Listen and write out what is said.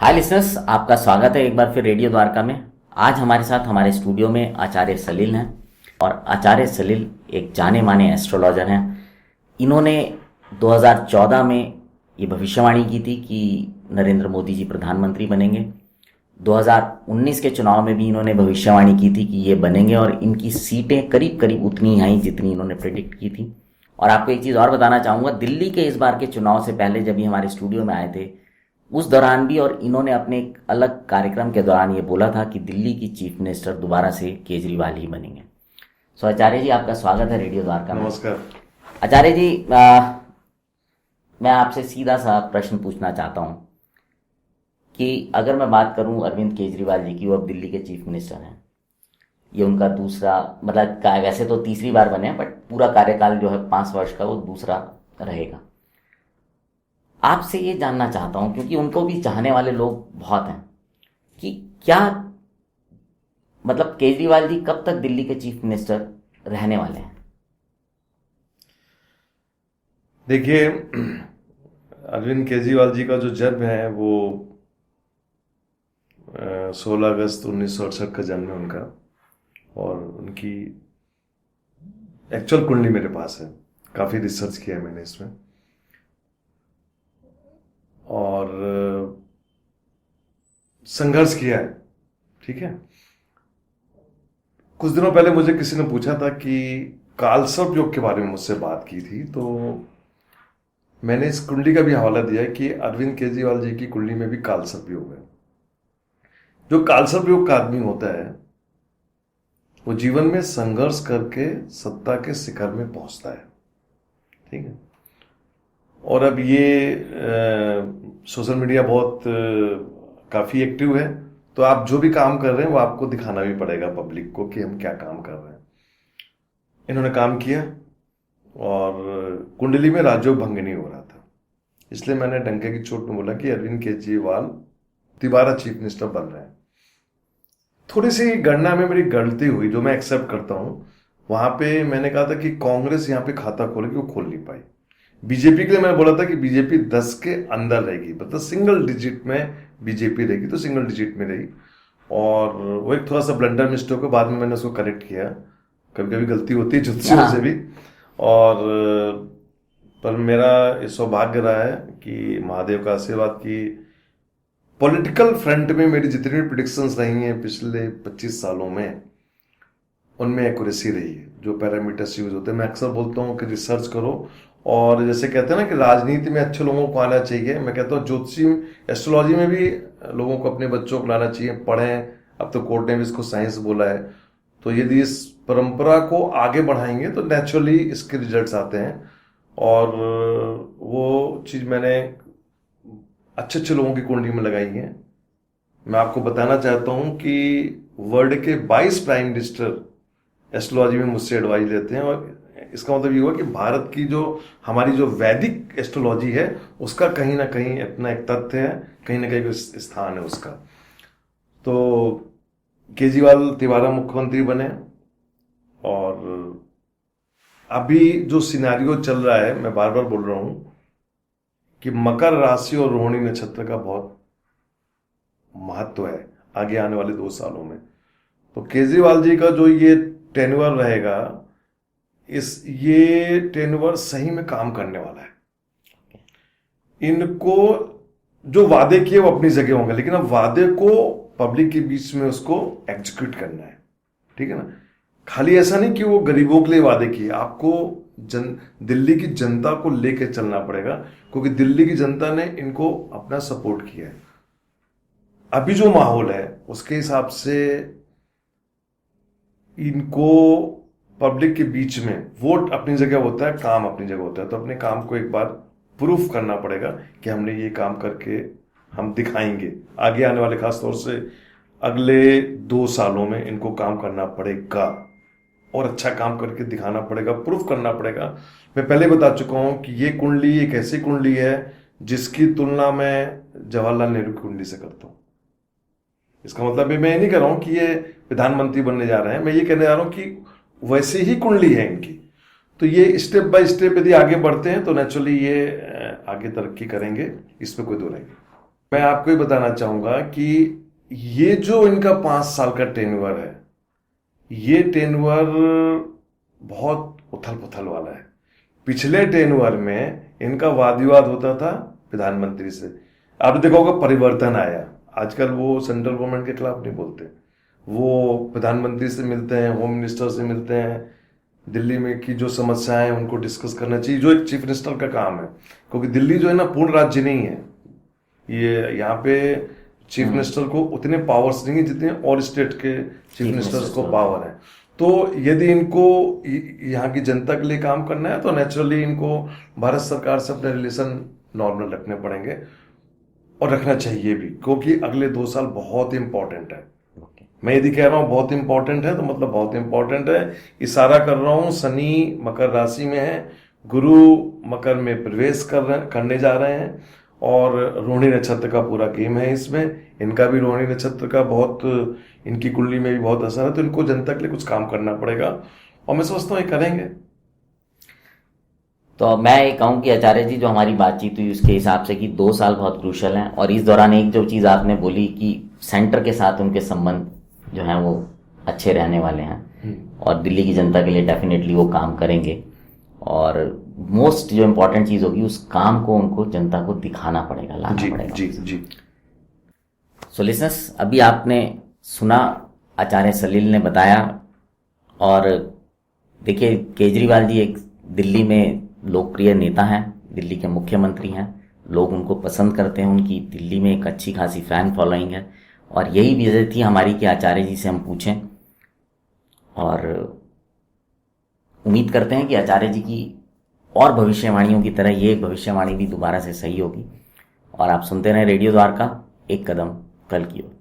हाय listeners, आपका स्वागत है एक बार फिर रेडियो द्वारका में। आज हमारे साथ हमारे स्टूडियो में आचार्य सलील हैं और आचार्य सलील एक जाने माने एस्ट्रोलॉजर हैं। इन्होंने 2014 में ये भविष्यवाणी की थी कि नरेंद्र मोदी जी प्रधानमंत्री बनेंगे। 2019 के चुनाव में भी इन्होंने भविष्यवाणी की थी कि ये बनेंगे और इनकी सीटें करीब करीब उतनी ही आई जितनी इन्होंने प्रेडिक्ट की थी। और आपको एक चीज़ और बताना चाहूँगा, दिल्ली के इस बार के चुनाव से पहले जब ये हमारे स्टूडियो में आए थे उस दौरान भी, और इन्होंने अपने एक अलग कार्यक्रम के दौरान ये बोला था कि दिल्ली की चीफ मिनिस्टर दोबारा से केजरीवाल ही बनेंगे। सो आचार्य जी, आपका स्वागत है रेडियो द्वारका में। नमस्कार आचार्य जी, मैं आपसे सीधा सा प्रश्न पूछना चाहता हूँ कि अगर मैं बात करूँ अरविंद केजरीवाल जी की, वो अब दिल्ली के चीफ मिनिस्टर हैं। ये उनका दूसरा, मतलब वैसे तो तीसरी बार बने हैं, बट पूरा कार्यकाल जो है 5 वर्ष का, वो दूसरा रहेगा। आपसे ये जानना चाहता हूं, क्योंकि उनको भी चाहने वाले लोग बहुत हैं, कि क्या मतलब केजरीवाल जी कब तक दिल्ली के चीफ मिनिस्टर रहने वाले हैं? देखिए, अरविंद केजरीवाल जी का जो जन्म है वो 16 अगस्त 1968 का जन्म है उनका। और उनकी एक्चुअल कुंडली मेरे पास है, काफ़ी रिसर्च किया है मैंने इसमें। और संघर्ष किया है, ठीक है। कुछ दिनों पहले मुझे किसी ने पूछा था कि कालसर्प योग के बारे में मुझसे बात की थी, तो मैंने इस कुंडली का भी हवाला दिया है कि अरविंद केजरीवाल जी की कुंडली में भी कालसर्प योग है। जो कालसर्प योग का आदमी होता है वो जीवन में संघर्ष करके सत्ता के शिखर में पहुंचता है, ठीक है। और अब ये सोशल मीडिया बहुत काफ़ी एक्टिव है, तो आप जो भी काम कर रहे हैं वो आपको दिखाना भी पड़ेगा पब्लिक को कि हम क्या काम कर रहे हैं। इन्होंने काम किया और कुंडली में राजयोग भंग नहीं हो रहा था, इसलिए मैंने डंके की चोट में बोला कि अरविंद केजरीवाल दोबारा चीफ मिनिस्टर बन रहे हैं। थोड़ी सी गणना में मेरी गलती हुई, जो मैं एक्सेप्ट करता हूँ। वहां पे मैंने कहा था कि कांग्रेस यहाँ पे खाता खोलेगी, वो खोल नहीं पाई। बीजेपी के लिए मैंने बोला था कि बीजेपी 10 के अंदर रहेगी, मतलब सिंगल डिजिट में बीजेपी रहेगी, तो सिंगल डिजिट में रही। और वो एक थोड़ा सा ब्लंडर मिस्टेक है, बाद में मैंने उसको करेक्ट किया। कभी कभी गलती होती है ज्योतिषियों से भी। और पर मेरा सौभाग्य रहा है कि महादेव का आशीर्वाद की पॉलिटिकल फ्रंट में मेरी जितनी भी प्रिडिक्शंस रही हैं पिछले 25 सालों में, उनमें एक्यूरेसी रही है। जो पैरामीटर्स यूज होते हैं, मैं अक्सर बोलता हूँ कि रिसर्च करो। और जैसे कहते हैं ना कि राजनीति में अच्छे लोगों को आना चाहिए, मैं कहता हूँ ज्योतिषी एस्ट्रोलॉजी में भी लोगों को, अपने बच्चों को लाना चाहिए, पढ़ें। अब तो कोर्ट ने भी इसको साइंस बोला है। तो यदि इस परंपरा को आगे बढ़ाएंगे तो नेचुरली इसके रिजल्ट्स आते हैं। और वो चीज़ मैंने अच्छे अच्छे लोगों की कुंडली में लगाई है। मैं आपको बताना चाहता हूं कि वर्ल्ड के 22 प्राइम मिनिस्टर एस्ट्रोलॉजी में मुझसे एडवाइस लेते हैं। और इसका मतलब ये हुआ कि भारत की जो हमारी जो वैदिक एस्ट्रोलॉजी है उसका कहीं ना कहीं अपना एक तथ्य है, कहीं ना कहीं स्थान है उसका। तो केजरीवाल दोबारा मुख्यमंत्री बने। और अभी जो सिनेरियो चल रहा है, मैं बार बार बोल रहा हूं कि मकर राशि और रोहिणी नक्षत्र का बहुत महत्व है आगे आने वाले 2 सालों में। तो केजरीवाल जी का जो ये टेन्योर रहेगा, ये टेन्योर सही में काम करने वाला है। इनको जो वादे किए वो अपनी जगह होंगे, लेकिन अब वादे को पब्लिक के बीच में उसको एग्जीक्यूट करना है, ठीक है ना। खाली ऐसा नहीं कि वो गरीबों के लिए वादे किए, आपको दिल्ली की जनता को लेके चलना पड़ेगा, क्योंकि दिल्ली की जनता ने इनको अपना सपोर्ट किया है। अभी जो माहौल है उसके हिसाब से इनको पब्लिक के बीच में वोट अपनी जगह होता है, काम अपनी जगह होता है। तो अपने काम को एक बार प्रूफ करना पड़ेगा कि हमने ये काम करके हम दिखाएंगे। आगे आने वाले, खास तौर से अगले 2 सालों में इनको काम करना पड़ेगा और अच्छा काम करके दिखाना पड़ेगा, प्रूफ करना पड़ेगा। मैं पहले बता चुका हूं कि ये कुंडली एक ऐसी कुंडली है जिसकी तुलना मैं जवाहरलाल नेहरू की कुंडली से करता हूं। इसका मतलब मैं ये नहीं कह रहा हूं कि ये प्रधानमंत्री बनने जा रहे हैं, मैं ये कहने जा रहा हूं कि वैसी ही कुंडली है इनकी। तो ये स्टेप बाय स्टेप यदि आगे बढ़ते हैं तो नेचुरली ये आगे तरक्की करेंगे, इसमें कोई दो नहीं। मैं आपको ही बताना चाहूंगा कि ये जो इनका 5 साल का टेन्योर है, ये टेन्योर बहुत उथल पुथल वाला है। पिछले टेन्योर में इनका वाद विवाद होता था प्रधानमंत्री से। आपने देखा होगा परिवर्तन आया, आजकल वो सेंट्रल गवर्नमेंट के खिलाफ नहीं बोलते, वो प्रधानमंत्री से मिलते हैं, होम मिनिस्टर से मिलते हैं, दिल्ली में की जो समस्याएं हैं उनको डिस्कस करना चाहिए, जो एक चीफ मिनिस्टर का काम है। क्योंकि दिल्ली जो है ना पूर्ण राज्य नहीं है, ये यहाँ पे चीफ मिनिस्टर को उतने पावर्स नहीं है जितने और स्टेट के चीफ मिनिस्टर्स को पावर है। तो यदि इनको यहाँ की जनता के लिए काम करना है तो नेचुरली इनको भारत सरकार से अपने रिलेशन नॉर्मल रखने पड़ेंगे, और रखना चाहिए भी, क्योंकि अगले 2 साल बहुत इंपॉर्टेंट है। मैं यदि कह रहा हूं बहुत इंपॉर्टेंट है तो मतलब बहुत इंपॉर्टेंट है। इशारा कर रहा हूं, शनि मकर राशि में है, गुरु मकर में प्रवेश करने जा रहे हैं, और रोहिणी नक्षत्र का पूरा गेम है इसमें। इनका भी रोहिणी नक्षत्र का बहुत, इनकी कुंडली में भी बहुत असर है, तो इनको जनता के लिए कुछ काम करना पड़ेगा, और मैं सोचता हूँ ये करेंगे। तो मैं ये कहूँ कि आचार्य जी, जो हमारी बातचीत हुई उसके हिसाब से कि 2 साल बहुत क्रूशल हैं, और इस दौरान एक जो चीज़ आपने बोली कि सेंटर के साथ उनके संबंध जो हैं वो अच्छे रहने वाले हैं, और दिल्ली की जनता के लिए डेफिनेटली वो काम करेंगे, और मोस्ट जो इम्पोर्टेंट चीज़ होगी उस काम को उनको जनता को दिखाना पड़ेगा, लाना पड़ेगा। जी जी। सो लिसनर्स, अभी आपने सुना आचार्य सलील ने बताया, और देखिए केजरीवाल जी एक दिल्ली में लोकप्रिय नेता हैं, दिल्ली के मुख्यमंत्री हैं, लोग उनको पसंद करते हैं, उनकी दिल्ली में एक अच्छी खासी फैन फॉलोइंग है, और यही वजह थी हमारी कि आचार्य जी से हम पूछें, और उम्मीद करते हैं कि आचार्य जी की और भविष्यवाणियों की तरह ये भविष्यवाणी भी दोबारा से सही होगी। और आप सुनते रहें रेडियो द्वारका, एक कदम कल की ओर।